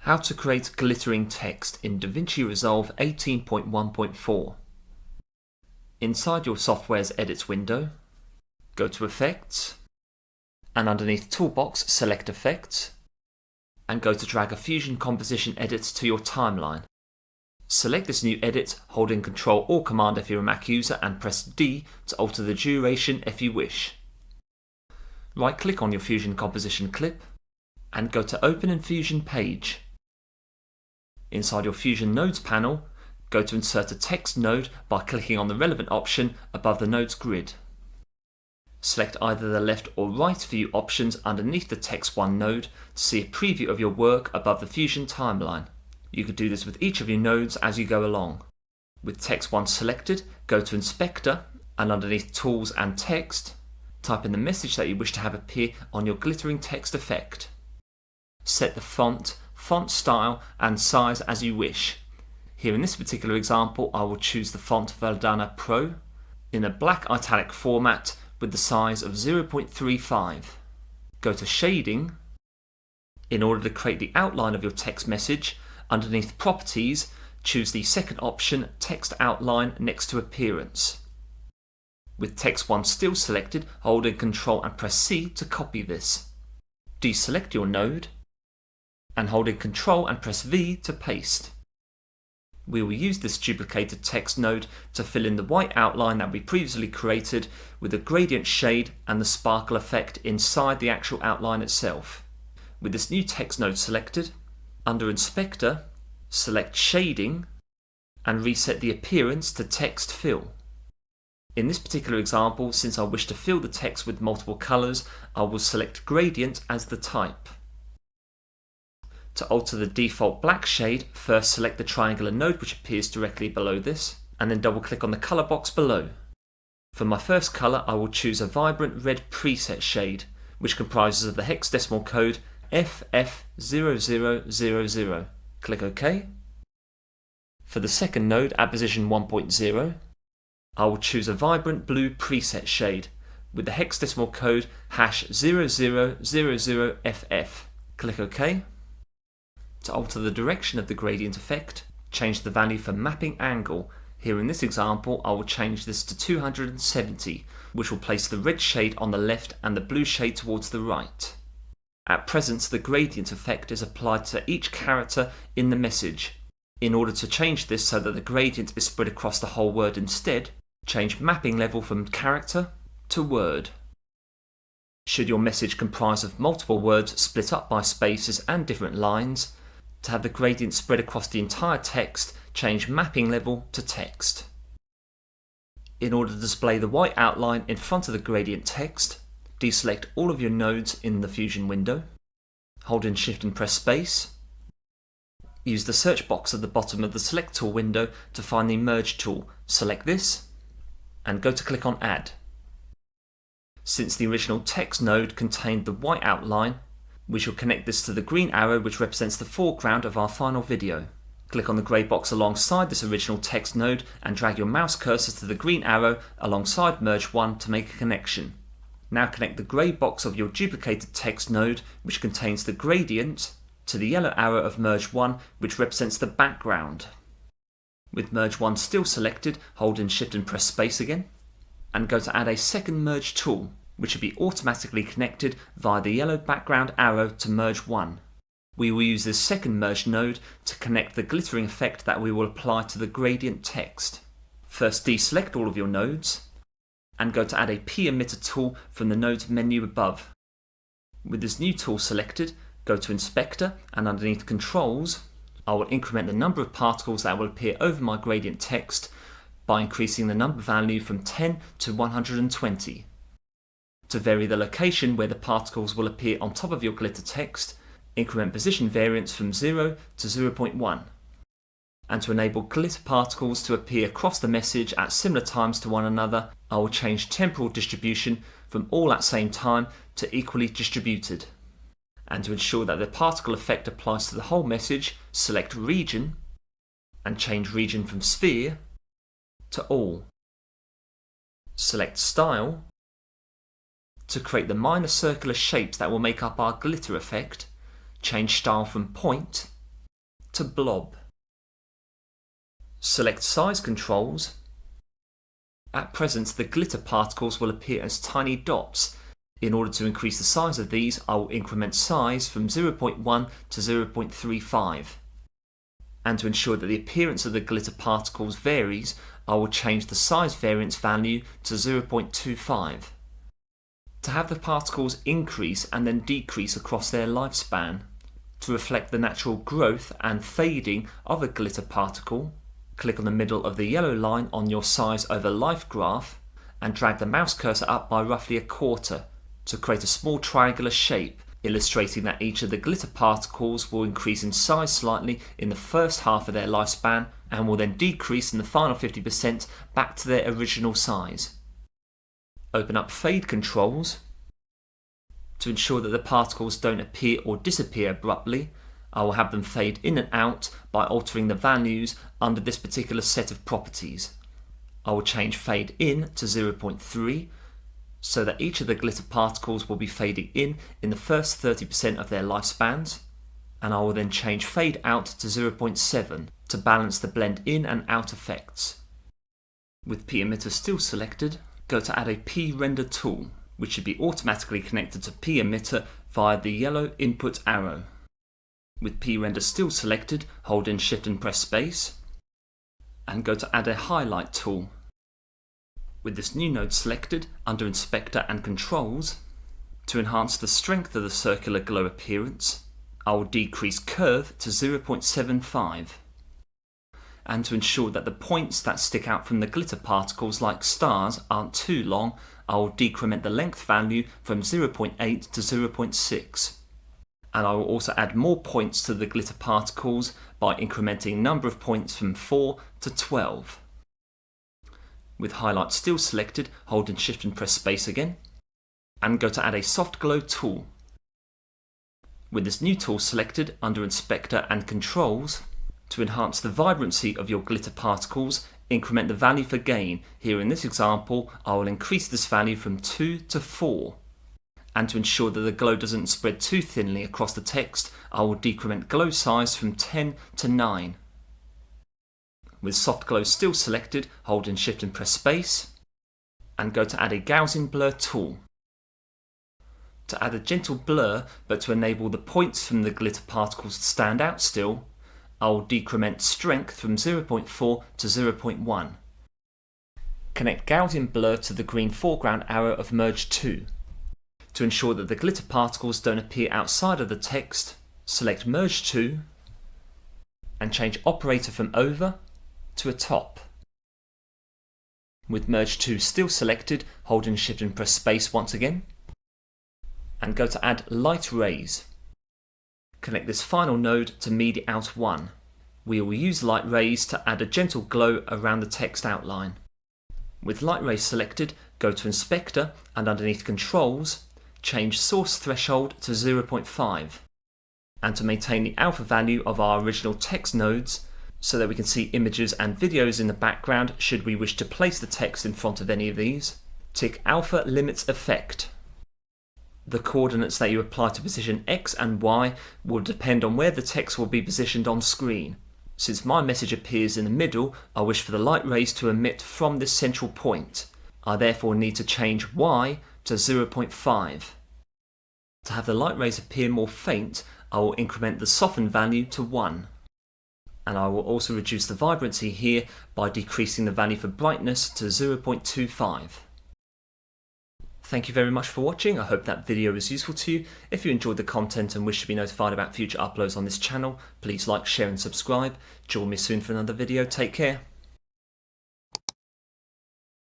How to create glittering text in DaVinci Resolve 18.1.4. Inside your software's Edits window, go to Effects, and underneath Toolbox select Effects, and go to drag a Fusion Composition edit to your timeline. Select this new edit, holding Ctrl or Command if you're a Mac user, and press D to alter the duration if you wish. Right-click on your Fusion Composition clip, and go to Open in Fusion page. Inside your Fusion Nodes panel, go to Insert a Text node by clicking on the relevant option above the nodes grid. Select either the left or right view options underneath the Text 1 node to see a preview of your work above the Fusion timeline. You could do this with each of your nodes as you go along. With Text 1 selected, go to Inspector, and underneath Tools and Text, type in the message that you wish to have appear on your glittering text effect. Set the font style and size as you wish. Here in this particular example, I will choose the font Verdana Pro in a black italic format with the size of 0.35. Go to Shading. In order to create the outline of your text message, underneath Properties, choose the second option, Text Outline, next to Appearance. With Text 1 still selected, hold in Ctrl and press C to copy this. Deselect your node, and holding Ctrl and press V to paste. We will use this duplicated text node to fill in the white outline that we previously created with the gradient shade and the sparkle effect inside the actual outline itself. With this new text node selected, under Inspector, select Shading and reset the appearance to Text Fill. In this particular example, since I wish to fill the text with multiple colours, I will select Gradient as the type. To alter the default black shade, first select the triangular node which appears directly below this, and then double click on the colour box below. For my first colour, I will choose a vibrant red preset shade, which comprises of the hexadecimal code FF0000. Click OK. For the second node at position 1.0, I will choose a vibrant blue preset shade with the hexadecimal code #0000FF. Click OK. To alter the direction of the gradient effect, change the value for mapping angle. Here in this example, I will change this to 270, which will place the red shade on the left and the blue shade towards the right. At present, the gradient effect is applied to each character in the message. In order to change this so that the gradient is spread across the whole word instead, change mapping level from character to word. Should your message comprise of multiple words split up by spaces and different lines, to have the gradient spread across the entire text, change mapping level to text. In order to display the white outline in front of the gradient text, deselect all of your nodes in the Fusion window, hold in Shift and press space. Use the search box at the bottom of the Select tool window to find the Merge tool. Select this, and go to click on Add. Since the original text node contained the white outline, we shall connect this to the green arrow which represents the foreground of our final video. Click on the grey box alongside this original text node and drag your mouse cursor to the green arrow alongside Merge 1 to make a connection. Now connect the grey box of your duplicated text node, which contains the gradient, to the yellow arrow of Merge 1, which represents the background. With Merge 1 still selected, hold in Shift and press space again, and go to add a second Merge tool, which should be automatically connected via the yellow background arrow to Merge 1. We will use this second Merge node to connect the glittering effect that we will apply to the gradient text. First, deselect all of your nodes, and go to add a P emitter tool from the nodes menu above. With this new tool selected, go to Inspector, and underneath Controls, I will increment the number of particles that will appear over my gradient text by increasing the number value from 10 to 120. To vary the location where the particles will appear on top of your glitter text, increment position variance from 0 to 0.1. And to enable glitter particles to appear across the message at similar times to one another, I will change temporal distribution from all at same time to equally distributed. And to ensure that the particle effect applies to the whole message, select Region and change Region from Sphere to All. Select Style to create the minor circular shapes that will make up our glitter effect, change style from point to blob. Select size controls. At present, the glitter particles will appear as tiny dots. In order to increase the size of these, I will increment size from 0.1 to 0.35. And to ensure that the appearance of the glitter particles varies, I will change the size variance value to 0.25. To have the particles increase and then decrease across their lifespan, to reflect the natural growth and fading of a glitter particle, click on the middle of the yellow line on your size over life graph and drag the mouse cursor up by roughly a quarter to create a small triangular shape, illustrating that each of the glitter particles will increase in size slightly in the first half of their lifespan and will then decrease in the final 50% back to their original size. Open up Fade Controls. To ensure that the particles don't appear or disappear abruptly, I will have them fade in and out by altering the values under this particular set of properties. I will change Fade In to 0.3 so that each of the glitter particles will be fading in the first 30% of their lifespans, and I will then change Fade Out to 0.7 to balance the blend in and out effects. With P-emitter still selected, go to add a P-render tool, which should be automatically connected to P-emitter via the yellow input arrow. With P-render still selected, hold in Shift and press space, and go to add a highlight tool. With this new node selected, under Inspector and Controls, to enhance the strength of the circular glow appearance, I will decrease Curve to 0.75. And to ensure that the points that stick out from the glitter particles like stars aren't too long, I will decrement the length value from 0.8 to 0.6. And I will also add more points to the glitter particles by incrementing number of points from 4 to 12. With highlight still selected, hold in Shift and press space again, and go to add a soft glow tool. With this new tool selected under Inspector and Controls, to enhance the vibrancy of your glitter particles, increment the value for gain. Here in this example, I will increase this value from 2 to 4. And to ensure that the glow doesn't spread too thinly across the text, I will decrement glow size from 10 to 9. With soft glow still selected, hold in Shift and press space, and go to add a Gaussian blur tool. To add a gentle blur, but to enable the points from the glitter particles to stand out still, I will decrement strength from 0.4 to 0.1. Connect Gaussian blur to the green foreground arrow of Merge 2. To ensure that the glitter particles don't appear outside of the text, select Merge 2 and change Operator from Over to a Top. With Merge 2 still selected, hold in Shift and press space once again, and go to add Light Rays. Connect this final node to Media Out 1. We will use Light Rays to add a gentle glow around the text outline. With Light Rays selected, go to Inspector and underneath Controls, change Source Threshold to 0.5. And to maintain the alpha value of our original text nodes, so that we can see images and videos in the background should we wish to place the text in front of any of these, tick Alpha Limits Effect. The coordinates that you apply to position X and Y will depend on where the text will be positioned on screen. Since my message appears in the middle, I wish for the light rays to emit from this central point. I therefore need to change Y to 0.5. To have the light rays appear more faint, I will increment the soften value to 1. And I will also reduce the vibrancy here by decreasing the value for brightness to 0.25. Thank you very much for watching. I hope that video was useful to you. If you enjoyed the content and wish to be notified about future uploads on this channel, please like, share and subscribe. Join me soon for another video. Take care.